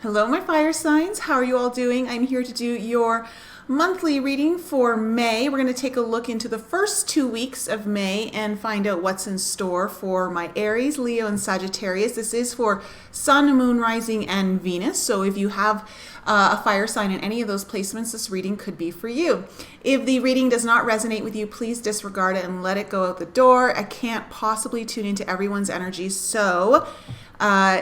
Hello, my fire signs. How are you all doing? I'm here to do your monthly reading for May. We're going to take a look into the first 2 weeks of May and find out what's in store for my Aries, Leo, and Sagittarius. This is for Sun, Moon, Rising, and Venus. So if you have a fire sign in any of those placements, this reading could be for you. If the reading does not resonate with you, please disregard it and let it go out the door. I can't possibly tune into everyone's energy, so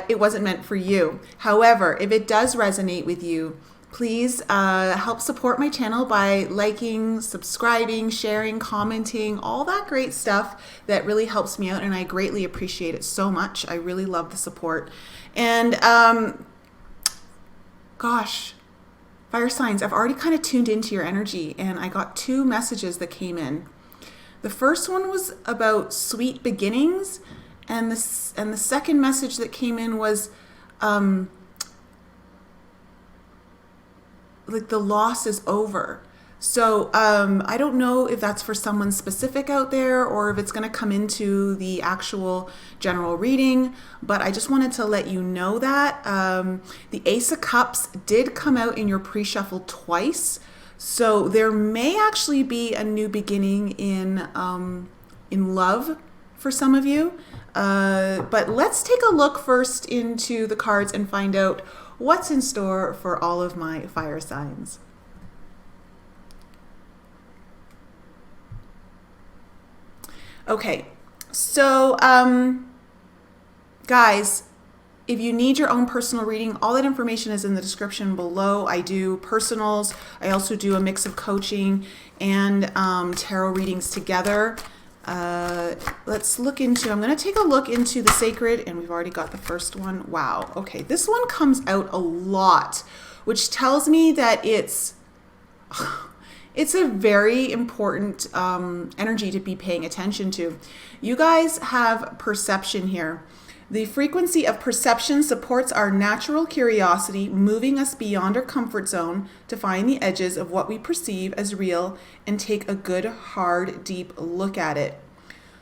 it wasn't meant for you. However, if it does resonate with you, please help support my channel by liking, subscribing, sharing, commenting, all that great stuff that really helps me out, and I greatly appreciate it so much. I really love the support. And gosh, fire signs, I've already kind of tuned into your energy, and I got 2 messages that came in. The first one was about sweet beginnings, and the second message that came in was like the loss is over. So I don't know if that's for someone specific out there or if it's going to come into the actual general reading, but I just wanted to let you know that the Ace of Cups did come out in your pre-shuffle twice. So there may actually be a new beginning in love for some of you. But let's take a look first into the cards and find out what's in store for all of my fire signs. Okay, so guys, if you need your own personal reading, all that information is in the description below. I do personals. I also do a mix of coaching and tarot readings together. Let's look into, I'm going to take a look into the sacred, and we've already got the first one. Wow. Okay. This one comes out a lot, which tells me that it's a very important energy to be paying attention to. You guys have perception here. The frequency of perception supports our natural curiosity, moving us beyond our comfort zone to find the edges of what we perceive as real and take a good, hard, deep look at it.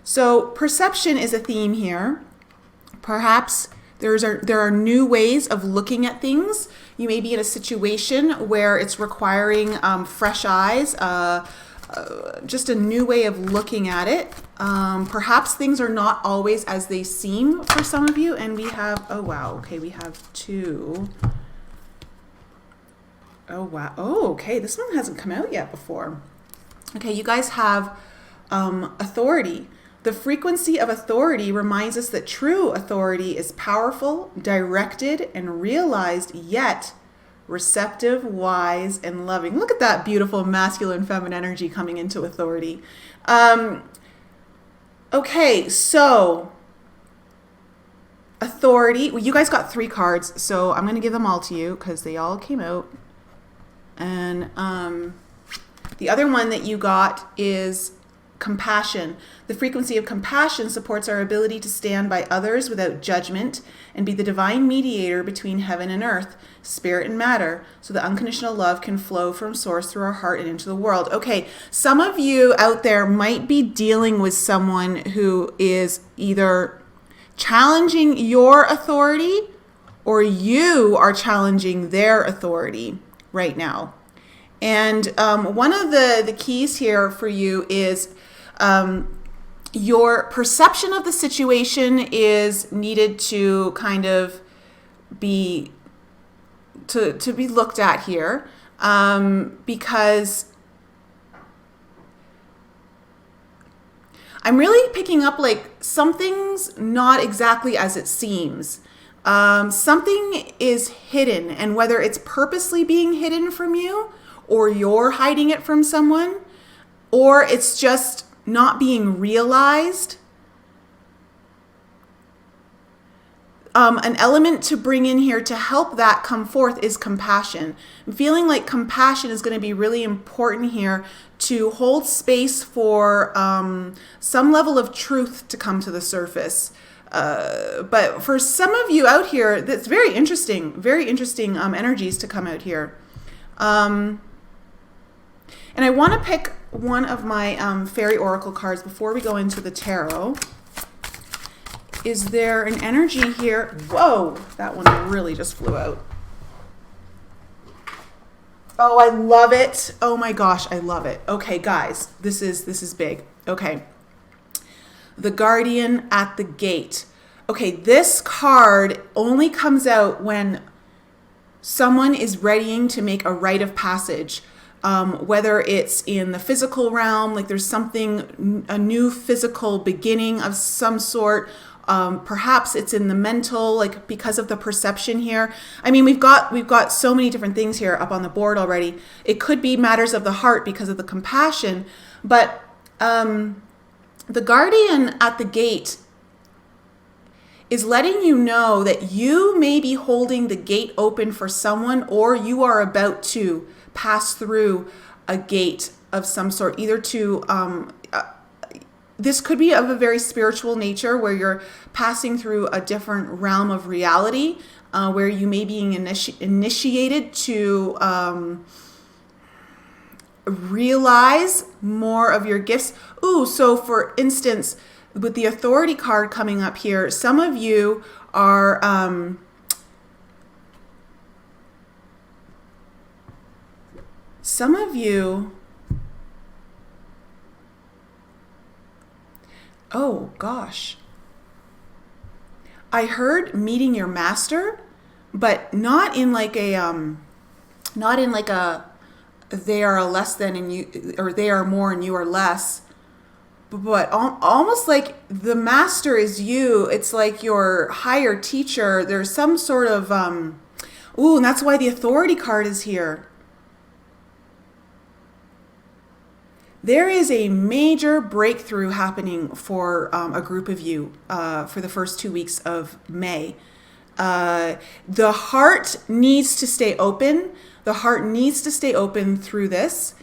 So perception is a theme here. Perhaps there are new ways of looking at things. You may be in a situation where it's requiring fresh eyes, just a new way of looking at it. Perhaps things are not always as they seem for some of you. And we have, oh wow, okay, we have 2. Oh wow, oh okay, this one hasn't come out yet before. Okay, you guys have authority. The frequency of authority reminds us that true authority is powerful, directed, and realized, yet receptive, wise, and loving. Look at that beautiful masculine, feminine energy coming into authority. Okay, so authority. Well, you guys got 3 cards, so I'm going to give them all to you because they all came out. And the other one that you got is compassion. The frequency of compassion supports our ability to stand by others without judgment and be the divine mediator between heaven and earth, spirit and matter, so that unconditional love can flow from source through our heart and into the world. Okay, some of you out there might be dealing with someone who is either challenging your authority or you are challenging their authority right now. And one of the keys here for you is your perception of the situation is needed to kind of be to be looked at here, because I'm really picking up like something's not exactly as it seems. Something is hidden, and whether it's purposely being hidden from you or you're hiding it from someone, or it's just not being realized. An element to bring in here to help that come forth is compassion. I'm feeling like compassion is going to be really important here to hold space for some level of truth to come to the surface. But for some of you out here, that's very interesting energies to come out here. And I want to pick one of my fairy oracle cards before we go into the tarot. Is there an energy here? Whoa, that one really just flew out. Oh, I love it. Oh my gosh, I love it. Okay, guys, this is big. Okay. The Guardian at the Gate. Okay, this card only comes out when someone is readying to make a rite of passage. Whether it's in the physical realm, like there's something, a new physical beginning of some sort. Perhaps it's in the mental, like because of the perception here. I mean, we've got so many different things here up on the board already. It could be matters of the heart because of the compassion, but the Guardian at the Gate is letting you know that you may be holding the gate open for someone, or you are about to pass through a gate of some sort, either to this could be of a very spiritual nature where you're passing through a different realm of reality, where you may be initiated to realize more of your gifts. Ooh, so for instance, with the Authority card coming up here, some of you are oh gosh, I heard meeting your master, but not in like a they are a less than and you, or they are more and you are less, but almost like the master is you. It's like your higher teacher. There's some sort of ooh, and that's why the Authority card is here. There is a major breakthrough happening for a group of you for the first 2 weeks of May. The heart needs to stay open. The heart needs to stay open through this.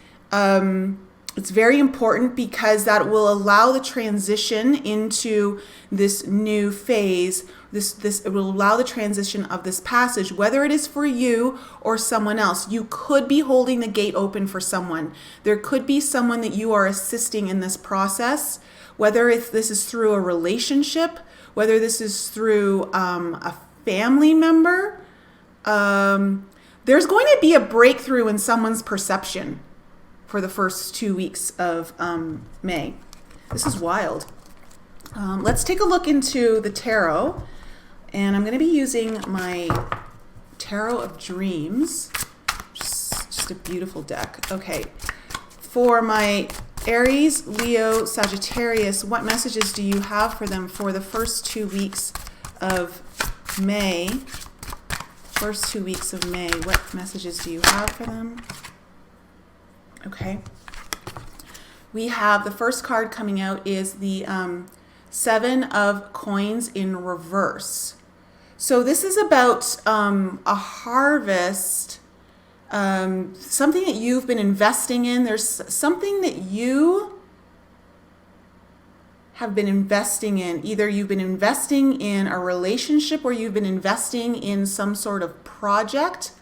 It's very important because that will allow the transition into this new phase. It will allow the transition of this passage, whether it is for you or someone else. You could be holding the gate open for someone. There could be someone that you are assisting in this process, whether this is through a relationship, whether this is through a family member. There's going to be a breakthrough in someone's perception for the first 2 weeks of May. This is wild. Let's take a look into the tarot. And I'm going to be using my Tarot of Dreams. Just a beautiful deck. Okay. For my Aries, Leo, Sagittarius, what messages do you have for them for the first 2 weeks of May? First 2 weeks of May, what messages do you have for them? Okay. We have the first card coming out is the Seven of Coins in reverse. So this is about a harvest, something that you've been investing in. There's something that you have been investing in. Either you've been investing in a relationship or you've been investing in some sort of project,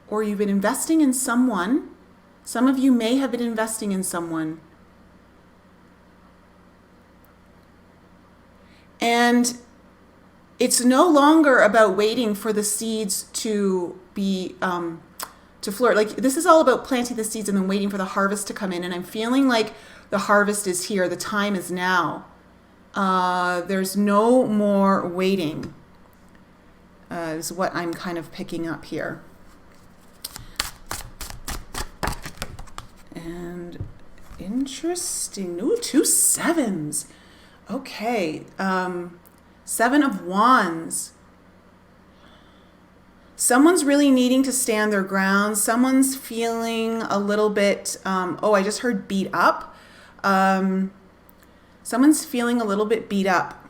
or you've been investing in someone. Some of you may have been investing in someone. And it's no longer about waiting for the seeds to be to flourish. Like this is all about planting the seeds and then waiting for the harvest to come in. And I'm feeling like the harvest is here. The time is now. There's no more waiting. Is what I'm kind of picking up here. And interesting. Ooh, 2 sevens. Okay. 7 of Wands. Someone's really needing to stand their ground. Someone's feeling a little bit, I just heard beat up. Someone's feeling a little bit beat up.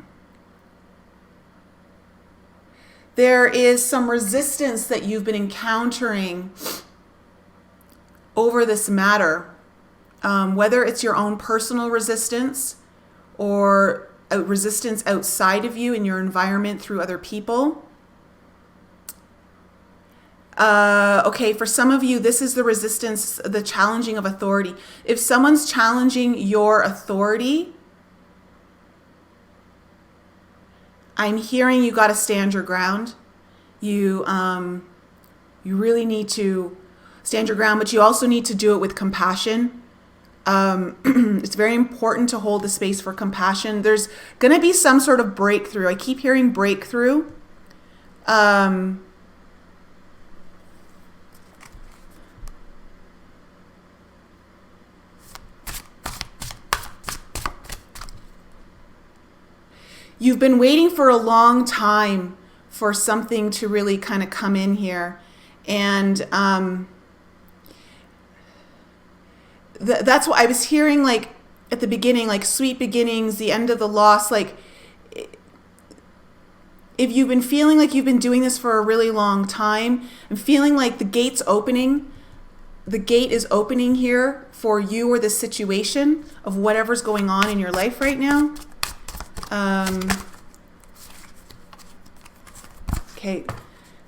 There is some resistance that you've been encountering over this matter, whether it's your own personal resistance or a resistance outside of you in your environment through other people. Okay, for some of you, this is the resistance, the challenging of authority. If someone's challenging your authority, I'm hearing you got to stand your ground. You You really need to stand your ground, but you also need to do it with compassion. It's very important to hold the space for compassion. There's going to be some sort of breakthrough. I keep hearing breakthrough. You've been waiting for a long time for something to really kind of come in here. And that's what I was hearing, like at the beginning, like sweet beginnings, the end of the loss. Like if you've been feeling like you've been doing this for a really long time and feeling like the gate is opening here for you or the situation of whatever's going on in your life right now. Okay,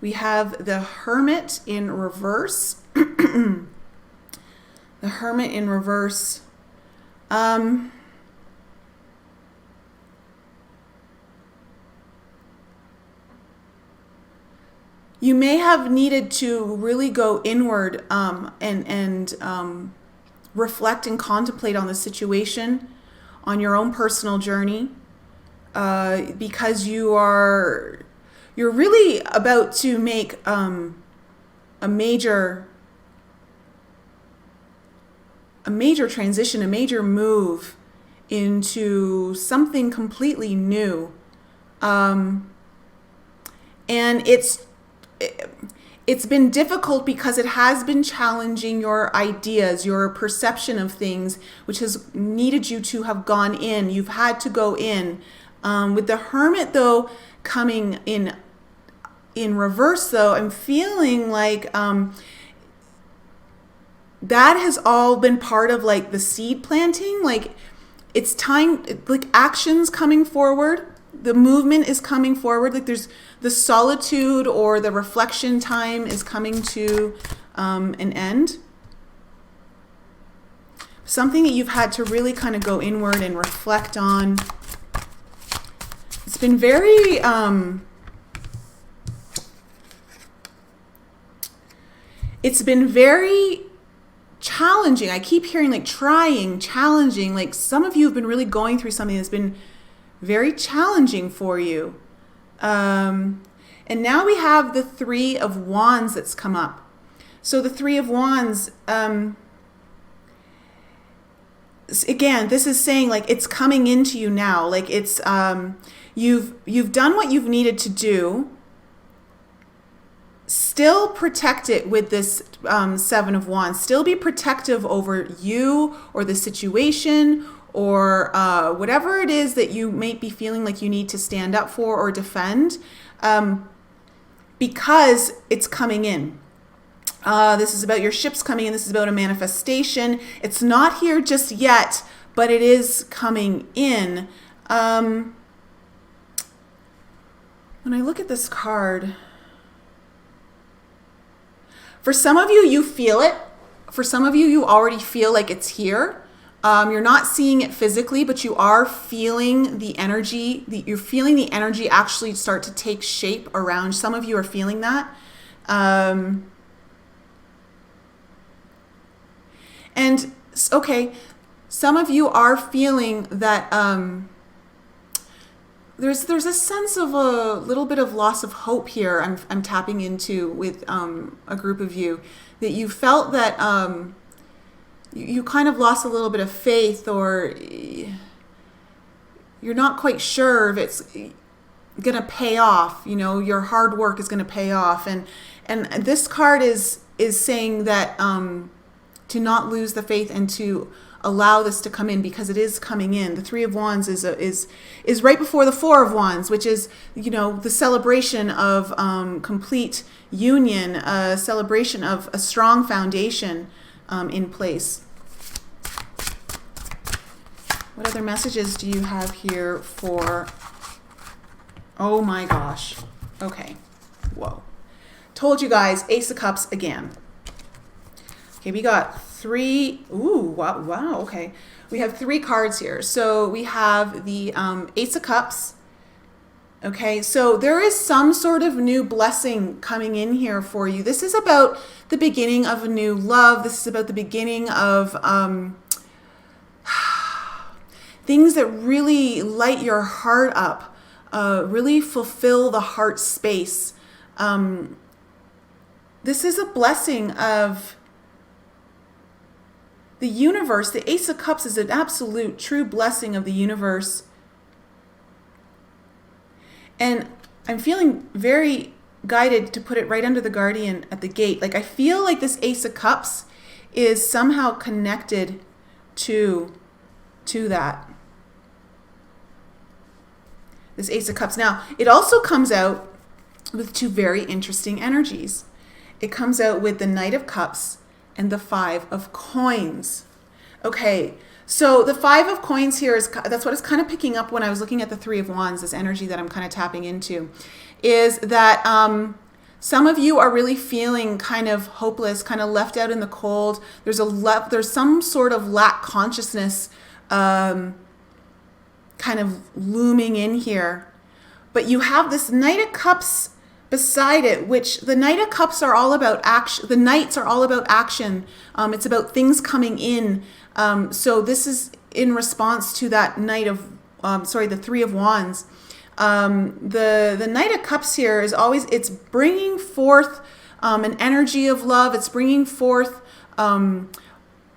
we have the Hermit in reverse. The Hermit in reverse. You may have needed to really go inward and reflect and contemplate on the situation, on your own personal journey, because you're really about to make a major transition, a major move into something completely new. And it's been difficult because it has been challenging your ideas, your perception of things, which has needed you to have gone in. You've had to go in. With the Hermit, though, coming in reverse, though, I'm feeling like that has all been part of like the seed planting. Like it's time, like actions coming forward. The movement is coming forward. Like there's the solitude or the reflection time is coming to an end. Something that you've had to really kind of go inward and reflect on. It's been very challenging. I keep hearing like trying, challenging. Like some of you have been really going through something that's been very challenging for you. And now we have the Three of Wands that's come up. So the Three of Wands, again, this is saying like it's coming into you now. Like it's you've done what you've needed to do. Still protect it with this Seven of Wands. Still be protective over you or the situation or whatever it is that you may be feeling like you need to stand up for or defend, because it's coming in. This is about your ships coming in. This is about a manifestation. It's not here just yet, but it is coming in. When I look at this card, for some of you, you feel it. For some of you, you already feel like it's here. You're not seeing it physically, but you are feeling the energy. You're feeling the energy actually start to take shape around. Some of you are feeling that. And okay, some of you are feeling that there's a sense of a little bit of loss of hope here. I'm tapping into with a group of you that you felt that you kind of lost a little bit of faith, or you're not quite sure if it's going to pay off. You know, your hard work is going to pay off, and this card is saying that to not lose the faith and to allow this to come in, because it is coming in. The Three of Wands is right before the Four of Wands, which is, you know, the celebration of complete union, a celebration of a strong foundation in place. What other messages do you have here for? Oh my gosh. Okay. Whoa. Told you guys, Ace of Cups again. Okay, we got three. Ooh, wow. Okay. We have three cards here. So we have the Ace of Cups, Okay, so there is some sort of new blessing coming in here for you. This is about the beginning of a new love. This is about the beginning of things that really light your heart up, really fulfill the heart space. This is a blessing of the universe. The Ace of Cups is an absolute true blessing of the universe. And I'm feeling very guided to put it right under the Guardian at the gate. Like, I feel like this Ace of Cups is somehow connected to that. This Ace of Cups. Now, it also comes out with two very interesting energies. It comes out with the Knight of Cups and the Five of Coins. Okay, so the Five of Coins here that's what it's kind of picking up when I was looking at the Three of Wands, this energy that I'm kind of tapping into, is that some of you are really feeling kind of hopeless, kind of left out in the cold. There's some sort of lack consciousness kind of looming in here. But you have this Knight of Cups beside it, which the Knight of Cups are all about action. The Knights are all about action. It's about things coming in. So this is in response to that the Three of Wands. The Knight of Cups here is always, it's bringing forth an energy of love. It's bringing forth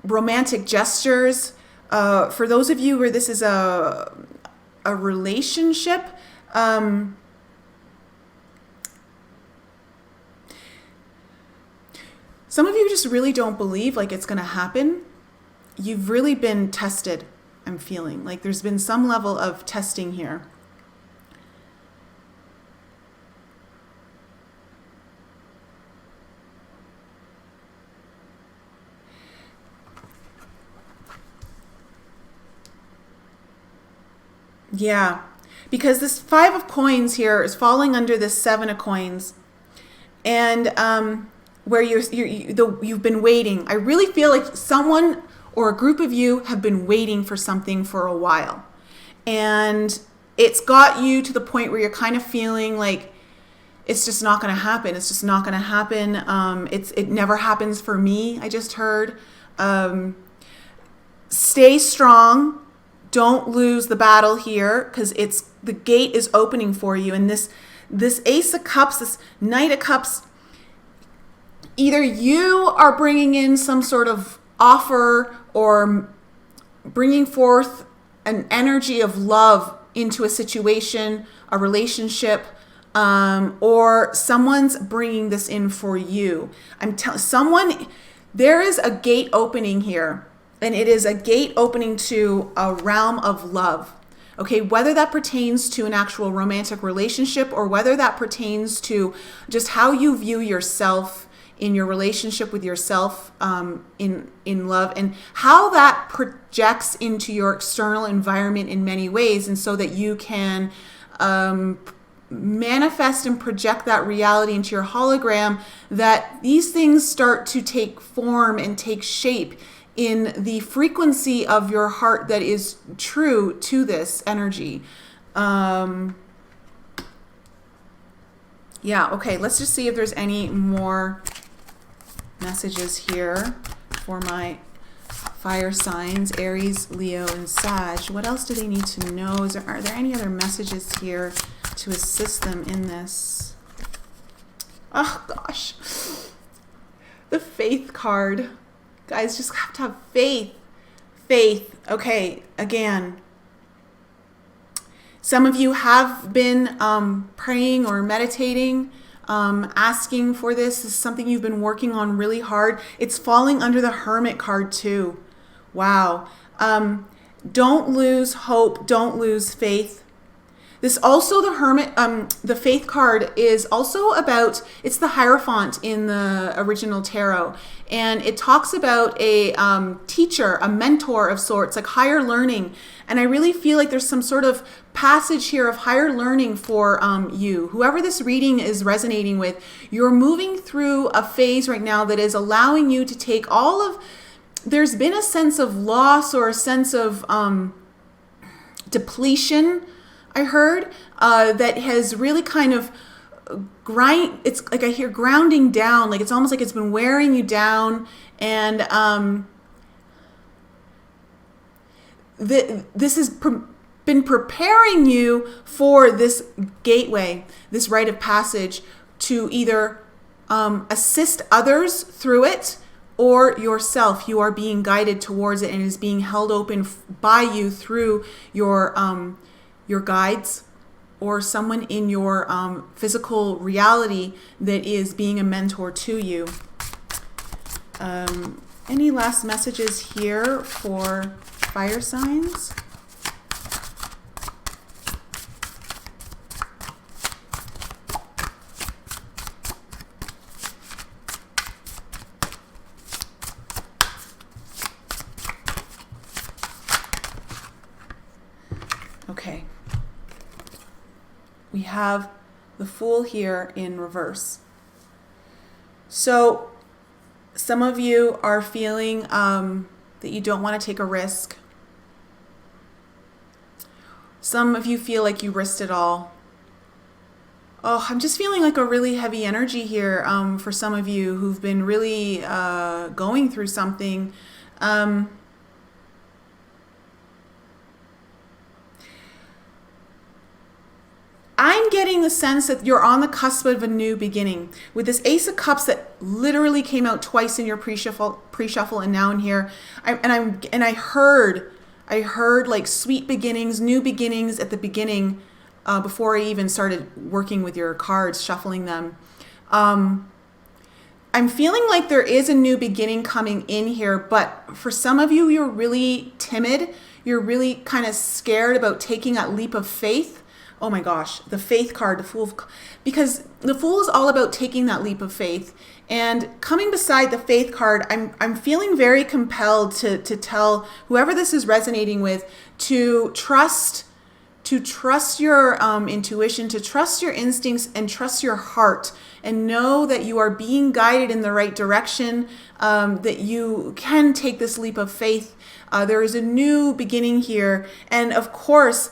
romantic gestures. For those of you where this is a relationship, some of you just really don't believe like it's going to happen. You've really been tested, I'm feeling. Like there's been some level of testing here. Yeah, because this Five of Coins here is falling under this Seven of Coins. And where you've been waiting. I really feel like someone or a group of you have been waiting for something for a while. And it's got you to the point where you're kind of feeling like it's just not going to happen. It's just not going to happen. It never happens for me, I just heard. Stay strong. Don't lose the battle here, because the gate is opening for you. And this Ace of Cups, this Knight of Cups, either you are bringing in some sort of offer or bringing forth an energy of love into a situation, a relationship, or someone's bringing this in for you. There is a gate opening here, and it is a gate opening to a realm of love. Okay, whether that pertains to an actual romantic relationship or whether that pertains to just how you view yourself in your relationship with yourself, in love, and how that projects into your external environment in many ways, and so that you can manifest and project that reality into your hologram, that these things start to take form and take shape in the frequency of your heart that is true to this energy. Yeah, okay, let's just see if there's any more messages here for my fire signs, Aries, Leo, and Sag. What else do they need to know? Are there any other messages here to assist them in this? Oh, gosh. The Faith card. Guys, just have to have faith. Faith. Okay, again. Some of you have been praying or meditating, asking for this. This is something you've been working on really hard. It's falling under the Hermit card too. Wow. Don't lose hope. Don't lose faith. This also, the Faith card is also about, it's the Hierophant in the original tarot. And it talks about a teacher, a mentor of sorts, like higher learning. And I really feel like there's some sort of passage here of higher learning for you. Whoever this reading is resonating with, you're moving through a phase right now that is allowing you to take there's been a sense of loss or a sense of depletion, I heard, that has really kind of it's like I hear grounding down, like it's almost like it's been wearing you down, and this has been preparing you for this gateway, this rite of passage, to either assist others through it or yourself. You are being guided towards it, and it is being held open by you through your guides or someone in your physical reality that is being a mentor to you. Any last messages here for fire signs? Okay. We have the Fool here in reverse. So some of you are feeling that you don't want to take a risk. Some of you feel like you risked it all. Oh, I'm just feeling like a really heavy energy here for some of you who've been really going through something. I'm getting the sense that you're on the cusp of a new beginning. With this Ace of Cups that literally came out twice in your pre-shuffle and now in here, I heard like sweet beginnings, new beginnings at the beginning, before I even started working with your cards, shuffling them. I'm feeling like there is a new beginning coming in here, but for some of you, you're really timid. You're really kind of scared about taking that leap of faith. Oh my gosh, the Faith card, the Fool, because the Fool is all about taking that leap of faith. And coming beside the Faith card, I'm feeling very compelled to tell whoever this is resonating with to trust your intuition, to trust your instincts, and trust your heart, and know that you are being guided in the right direction, that you can take this leap of faith. There is a new beginning here. And of course,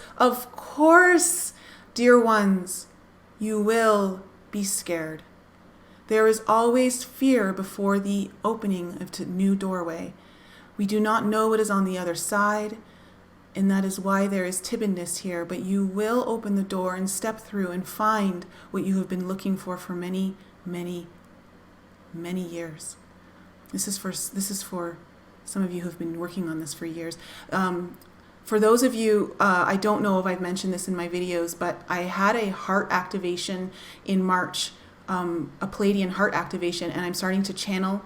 dear ones, you will be scared. There is always fear before the opening of a new doorway. We do not know what is on the other side, and that is why there is timidness here, but you will open the door and step through and find what you have been looking for many, many, many years. This is for some of you who have been working on this for years. For those of you, I don't know if I've mentioned this in my videos, but I had a heart activation in March, a Pleiadian heart activation, and I'm starting to channel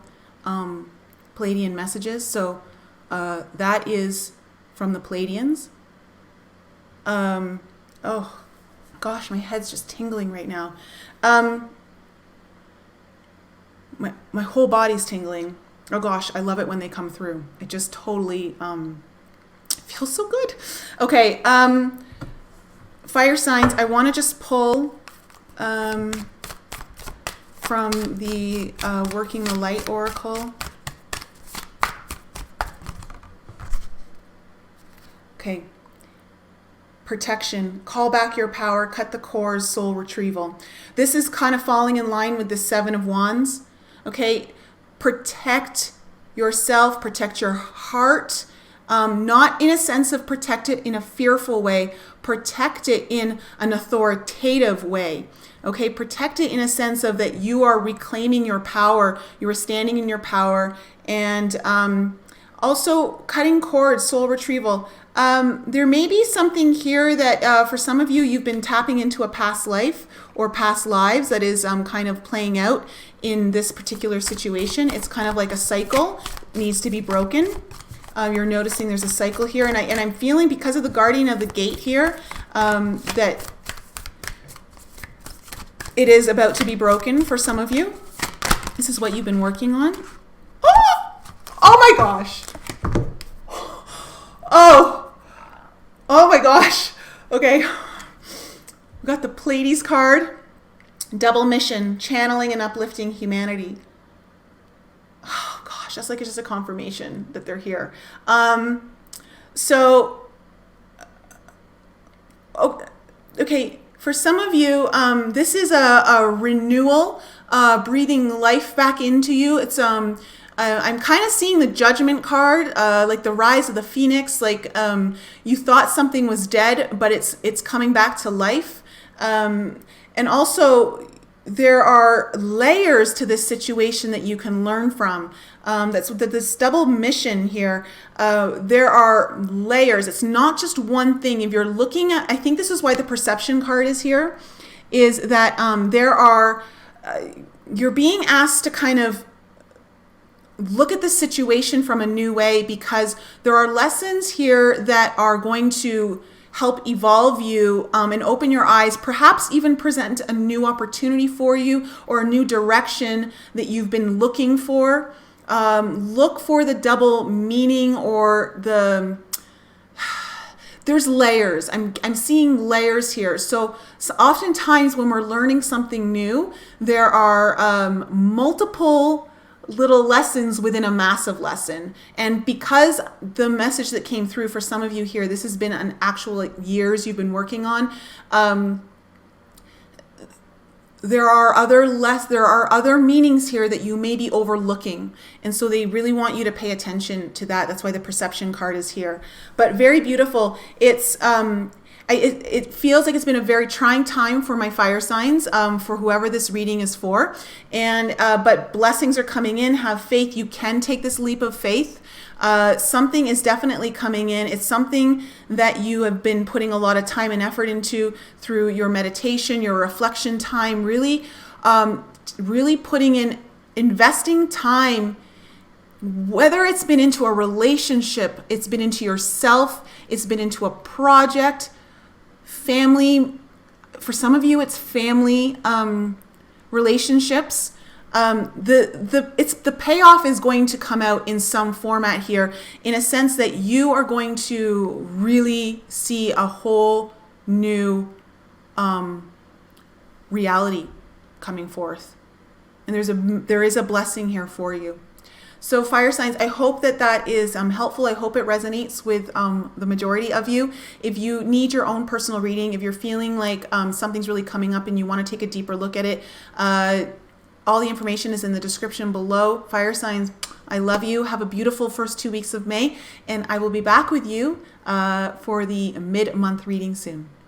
Pleiadian messages. So that is from the Pleiadians. Oh gosh, my head's just tingling right now. My whole body's tingling. Oh gosh, I love it when they come through. It just totally feels so good. Okay, fire signs. I want to just pull from the Working the Light Oracle. Okay. Protection. Call back your power. Cut the cords. Soul retrieval. This is kind of falling in line with the Seven of Wands. Okay. Protect yourself. Protect your heart. Not in a sense of protect it in a fearful way. Protect it in an authoritative way. Okay. Protect it in a sense of that you are reclaiming your power. You are standing in your power. And also cutting cords. Soul retrieval. There may be something here that for some of you, you've been tapping into a past life or past lives that is kind of playing out in this particular situation. It's kind of like a cycle, needs to be broken. You're noticing there's a cycle here, and I'm feeling because of the Guardian of the Gate here that it is about to be broken for some of you. This is what you've been working on. Oh my gosh. Oh my gosh. Okay. We got the Pleiades card. Double mission, channeling and uplifting humanity. Oh gosh, that's like just a confirmation that they're here. Okay, for some of you, this is a renewal, breathing life back into you. I'm kind of seeing the Judgment card, like the rise of the phoenix. Like you thought something was dead, but it's coming back to life. And also, there are layers to this situation that you can learn from. That's this double mission here. There are layers. It's not just one thing. If you're looking at, I think this is why the perception card is here, is that you're being asked to kind of look at the situation from a new way, because there are lessons here that are going to help evolve you and open your eyes, perhaps even present a new opportunity for you or a new direction that you've been looking for. Look for the double meaning or there's layers. I'm seeing layers here. So oftentimes when we're learning something new, there are multiple little lessons within a massive lesson. And because the message that came through for some of you here, this has been an actual years you've been working on. There are other meanings here that you may be overlooking. And so they really want you to pay attention to that. That's why the perception card is here. But very beautiful. It feels like it's been a very trying time for my fire signs, for whoever this reading is for. But blessings are coming in. Have faith. You can take this leap of faith. Something is definitely coming in. It's something that you have been putting a lot of time and effort into through your meditation, your reflection time, really putting in, investing time, whether it's been into a relationship, it's been into yourself, it's been into a project, family. For some of you, it's family relationships. The payoff is going to come out in some format here, in a sense that you are going to really see a whole new reality coming forth, and there is a blessing here for you. So fire signs, I hope that is helpful. I hope it resonates with the majority of you. If you need your own personal reading, if you're feeling like something's really coming up and you want to take a deeper look at it, all the information is in the description below. Fire signs, I love you. Have a beautiful first 2 weeks of May, and I will be back with you for the mid-month reading soon.